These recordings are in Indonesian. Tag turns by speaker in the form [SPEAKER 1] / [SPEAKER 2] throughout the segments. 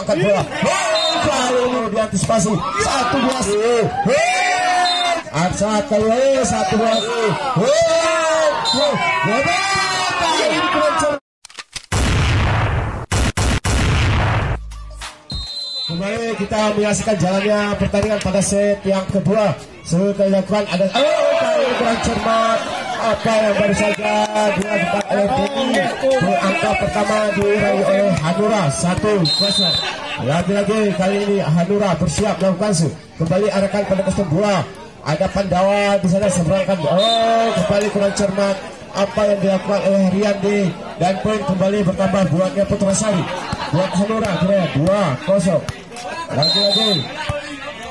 [SPEAKER 1] angkat bola. Kali ini diantisipasi 1-2. Arsat kali 1-2. Kembali kita menyaksikan jalannya pertandingan pada set yang kedua. Sekali dilakukan ada kali kurang cermat. Apa yang baru saja dilakukan oleh Denny. Angka pertama diraih oleh Hanura 1-0. Lagi-lagi kali ini Hanura bersiap melakukan su. Kembali arahkan pada kostum bola. Ada Pandawa di sana seberangkan. Kembali kurang cermat. Apa yang dilakukan oleh Riyandi, dan poin kembali bertambah buatnya Putrasari. Buat Hanura kira 2-0. Lagi-lagi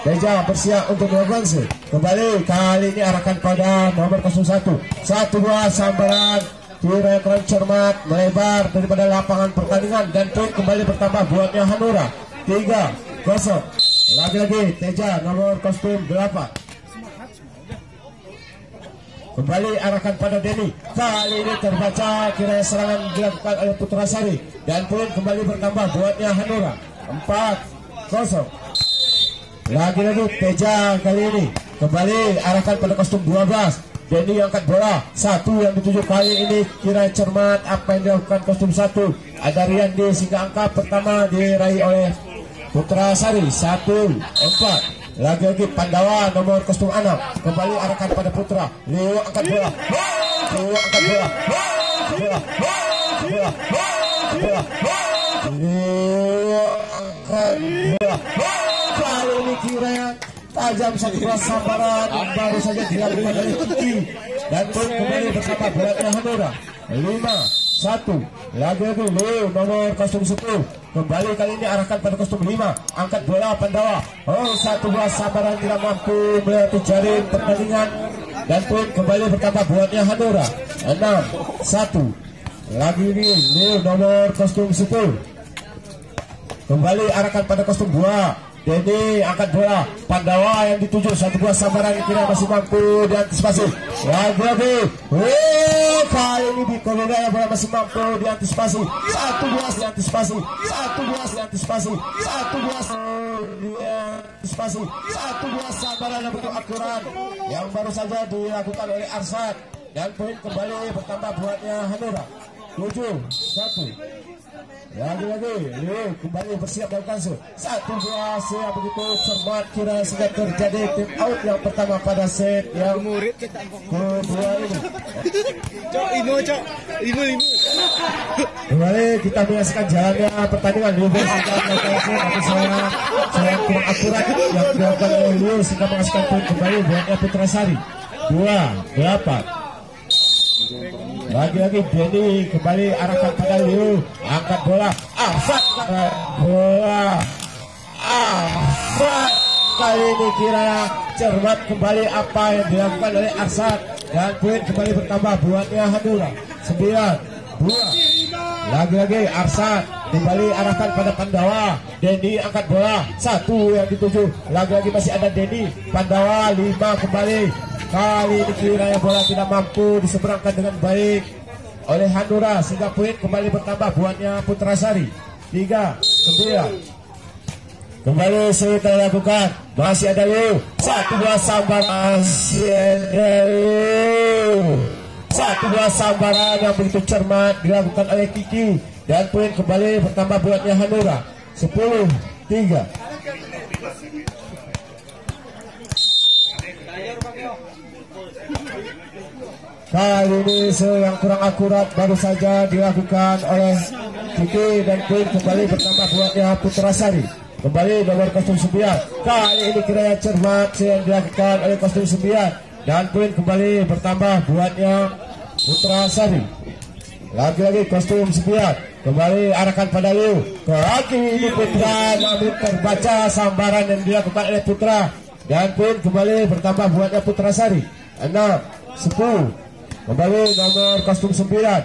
[SPEAKER 1] Teja bersiap untuk melakukan su. Kembali kali ini arahkan pada nomor 01. 1-2 sambaran. Kira kurang cermat melebar daripada lapangan pertandingan, dan poin kembali bertambah buatnya Hanura 3-0. Lagi-lagi Teja nomor kostum 8. Kembali arahkan pada Denny. Kali ini terbaca kira serangan dilakukan oleh Putrasari, dan poin kembali bertambah buatnya Hanura 4-0. Lagi-lagi Teja kali ini kembali arahkan pada kostum 12. Denny angkat bola 1 yang dituju kali ini kira cermat apa yang dilakukan kostum 1. Ada Riyandi sehingga angka pertama diraih oleh Putrasari 1-4. Lagi-lagi Pandawa nomor kostum 6 kembali arahkan pada Putra. Leo angkat bola. Leo angkat bola. Leo angkat bola. Kali ini kira tajam satu sambaran baru saja dilakukan oleh Kiki, dan poin kembali bersama buatnya Hanura 5-1. Lagi-lagi Leo nomor kostum 10 kembali kali ini arahkan pada kostum 5. Angkat bola Pandawa. 1-2 sambaran tidak mampu melewati jaring pertandingan, dan poin kembali bertambah buatnya Hanura 6-1. Lagi ini Leo nomor kostum 10 kembali arahkan pada kostum 2. Denny angkat bola. Pandawa yang dituju 1-2 sambaran kira masih mampu diantisipasi. Lagi-lagi kali ini di Kolonel bola masih mampu diantisipasi. 1-2 diantisipasi. 1-2 diantisipasi. 1-2 sambaran yang begitu akurat yang baru saja dilakukan oleh Arsat, dan poin kembali bertambah buatnya Hanura 7-1. Lagi-lagi Leo kembali bersiap melakukan su. 1-2 yang begitu cermat kira sudah terjadi tim out yang pertama pada set yang kedua ini. Kembali kita menyaksikan jalannya pertandingan. Leo sudah melakukan tapi saya kurang akurat yang dilakukan oleh Leo sehingga menghasilkan poin kembali buatnya Putrasari 2-8. Lagi-lagi Denny kembali arahkan pada Leo. Angkat bola. Arsat bola. Arsat kali ini kira cermat kembali apa yang dilakukan oleh Arsat, dan poin kembali bertambah buatnya Hanura 9-2. Lagi-lagi Arsat kembali arahkan pada Pandawa. Denny angkat bola 1 yang dituju. Lagi-lagi masih ada Denny. Pandawa 5 kembali. Kali ini kiranya bola tidak mampu diseberangkan dengan baik oleh Hanura sehingga poin kembali bertambah buatnya Putrasari 3-9. Kembali setelah lakukan masih ada Leo 1-2 sambaran. Masih ada Leo 1-2 sambaran yang begitu cermat dilakukan oleh Kiki, dan poin kembali bertambah buatnya Hanura 10-3. Kali ini yang kurang akurat baru saja dilakukan oleh Kiki, dan poin kembali bertambah buatnya Putrasari. Kembali nomor kostum 9. Kali ini kiranya cermat yang dilakukan oleh kostum 9, dan poin kembali bertambah buatnya Putrasari. Lagi-lagi kostum 9 kembali arahkan pada Leo. Kaki ini Putra, namun terbaca sambaran yang dilakukan oleh Putra, dan poin kembali bertambah buatnya Putrasari 6-10. Kembali nomor kostum 9.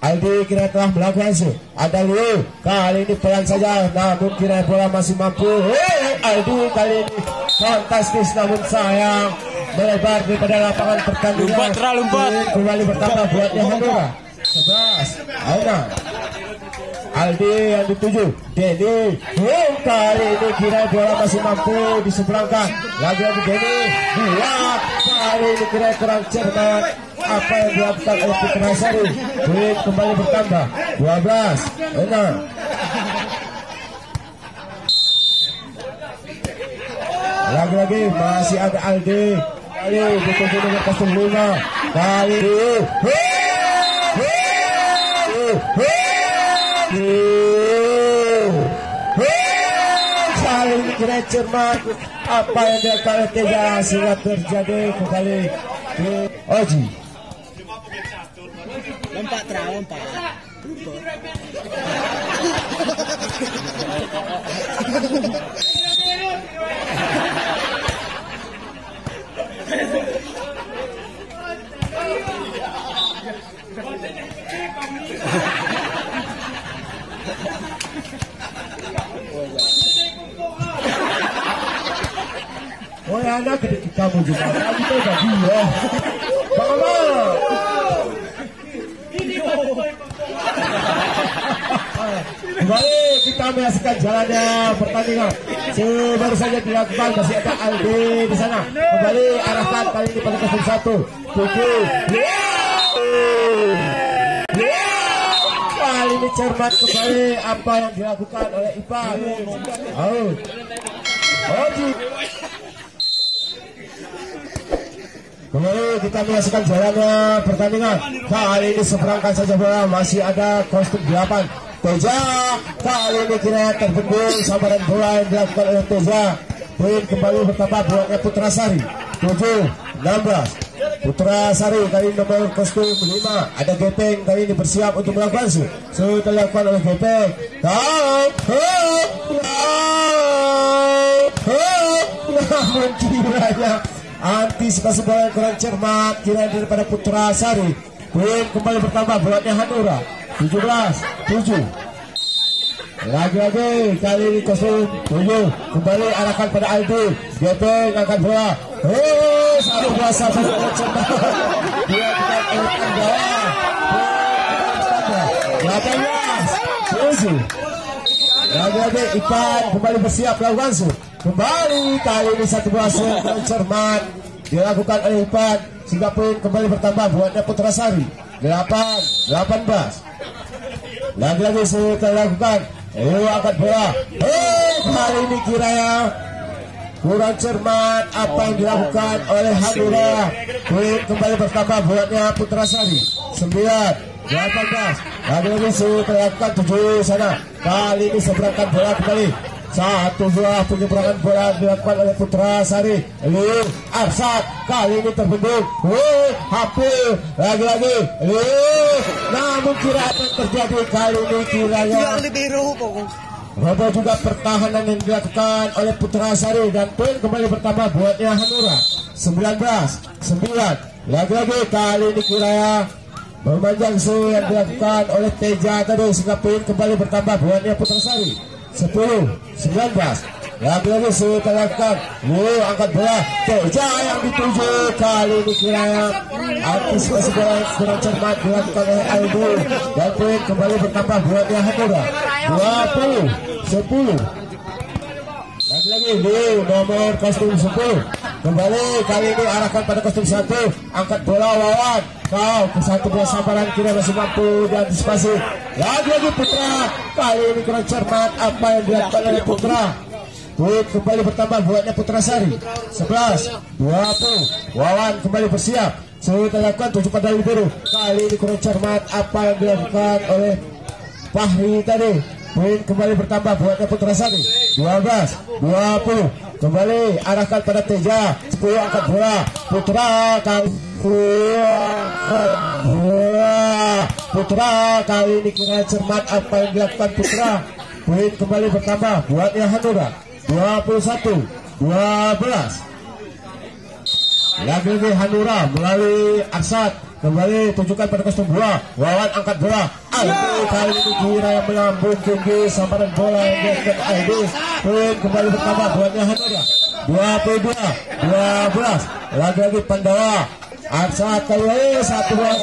[SPEAKER 1] Aldi kira telah melakukan su. Ada Leo. Kali ini pelan saja, namun kira bola masih mampu. Aldi kali ini fantastis namun sayang melebar daripada lapangan pertandingan.
[SPEAKER 2] Lumpat.
[SPEAKER 1] Kembali bertambah buatnya Hanura 11. Aina. Aldi yang dituju Denny. Kali ini kira bola masih mampu diseberangkan. Lagi-lagi Denny buat. Kali ini kira kurang cermat apa yang dilakukan oleh Putra Sari. Poin kembali bertambah 12-6. Lagi-lagi masih ada Aldi. Kali dituju dengan 05. Kali ini kali ini kira cermat apa yang dilakukan oleh Teja sehingga terjadi kembali di Oji.
[SPEAKER 2] Lompat lompat.
[SPEAKER 1] Oh ya, anak kamu juga kamu tuh gak dia bagaimana kembali kita menyaksikan jalannya pertandingan. Baru saja dilakukan, masih ada Aldi di sana. Kembali arahkan kali ini pada 01 kali ini cermat kembali apa yang dilakukan oleh Ipan. Oji. Kembali kita menyaksikan jalannya pertandingan. Kali ini seberangkan saja bola, masih ada kostum 8. Teja kali ini kira terbendung sambaran bola yang dilakukan oleh Teja. Poin kembali bertambah buatnya Putra Sari 7-16. Putra Sari kali ini nomor kostum 5. Ada Gepeng kali ini bersiap untuk melakukan sudah dilakukan oleh Gepeng. Namun kiranya antisipasi bola yang kurang cermat kira daripada Putra Sari. Poin kembali bertambah buatnya Hanura 17-7. Lagi-lagi kali ini kostum 7 kembali arahkan pada Aldi. Gepeng angkat bola. Satu bola satu cermat. Dia tidak elakkan bawah. 18-7. Lagi-lagi Ipan kembali bersiap melakukan kembali kali ini satu bola yang cermat dilakukan oleh Ipan sehingga poin kembali bertambah buatnya Putra Sari 8-18. Lagi-lagi sudah dilakukan. Angkat bola. Kali ini kiranya kurang cermat apa yang dilakukan oleh Hanura. Poin kembali bertambah buatnya Putra Sari 9-18. Lagi-lagi sudah dilakukan 7 sana. Kali ini seberangkan bola kembali. Satu buah penyeberangan bola dilakukan oleh Putra Sari. Liu Arsat kali ini terbendung. Hampir lagi-lagi. Namun kira apa yang terjadi kali ini kiranya roboh juga pertahanan yang dilakukan oleh Putra Sari dan poin kembali bertambah buatnya Hanura 19-9. Lagi-lagi kali ini kiranya memanjang yang dilakukan oleh Teja tadi sehingga poin kembali bertambah buatnya Putra Sari 10-19. Lagi-lagi sudah lakukan. Angkat bola. Teja yang dituju kali ini kiranya antisipasi bola yang kurang cermat dilakukan oleh Aldo dan poin kembali bertambah buatnya Hanura 20-10. Lagi-lagi nomor kostum 10 kembali kali ini arahkan pada kostum 1. Angkat bola Wawan. Kau ke satu bola sambaran kira masih mampu diantisipasi. Lagi-lagi Putra kali ini kurang cermat apa yang dilakukan oleh Putra. Poin kembali bertambah buatnya Putra Sari 11-20. Wawan kembali bersiap. Sudah dilakukan 7 pada biru. Kali ini kurang cermat apa yang dilakukan oleh Fahri tadi. Poin kembali bertambah buatnya Putra Sari 12-20. Kembali arahkan pada Teja 10 angkat bola. Putra kali ini kira cermat apa yang dilakukan Putra. Poin kembali bertambah buatnya Hanura 21-12. Lagi-lagi Hanura melalui Arsat kembali tunjukkan pada kostum 2. Wawan angkat bola. Aldi kali ini kira yang melambung tinggi sambaran bola yang dilakukan Aldi. Poin kembali bertambah buatnya Hanura 22-12. Lagi-lagi Pandawa Arsat kali satu bola.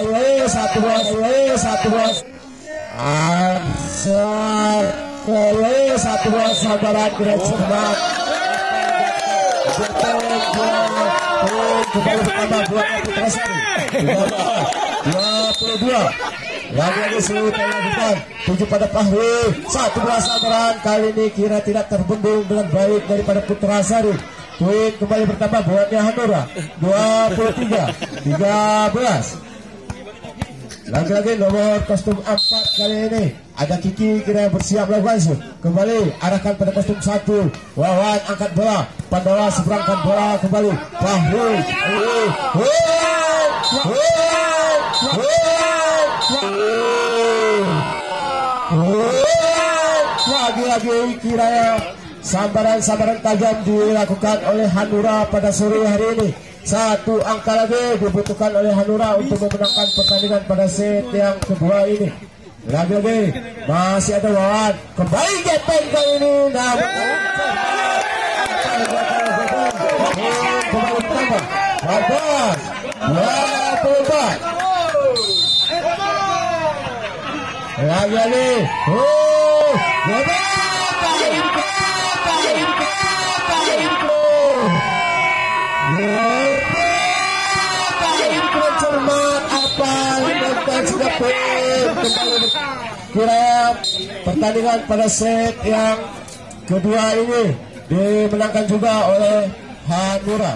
[SPEAKER 1] Satu bola sabaran Grand Cermat. Kembali bertambah buatnya Putra Sari 22. Lagi-lagi seluruh dilakukan 7 pada Fahri. Satu bola sabaran kali ini kira tidak terbendung dengan baik daripada Putra Sari. Poin kembali bertambah buatnya Hanura 23-13. Lagi-lagi nomor kostum 4 kali ini ada Kiki kira bersiap melakukan shoot. Kembali arahkan pada kostum 1. Wawan angkat bola, Pandawa seberangkan bola kembali. Fahri. Lagi-lagi kira sambaran tajam dilakukan oleh Hanura pada sore hari ini. Satu angka lagi dibutuhkan oleh Hanura untuk memenangkan pertandingan pada set yang kedua ini. Lagi-lagi masih ada Wawan. Kembali gepeng kali ini. Namun kembali bertambah 14-24. Lagi-lagi kira pertandingan pada set yang kedua ini dimenangkan juga oleh Hanura.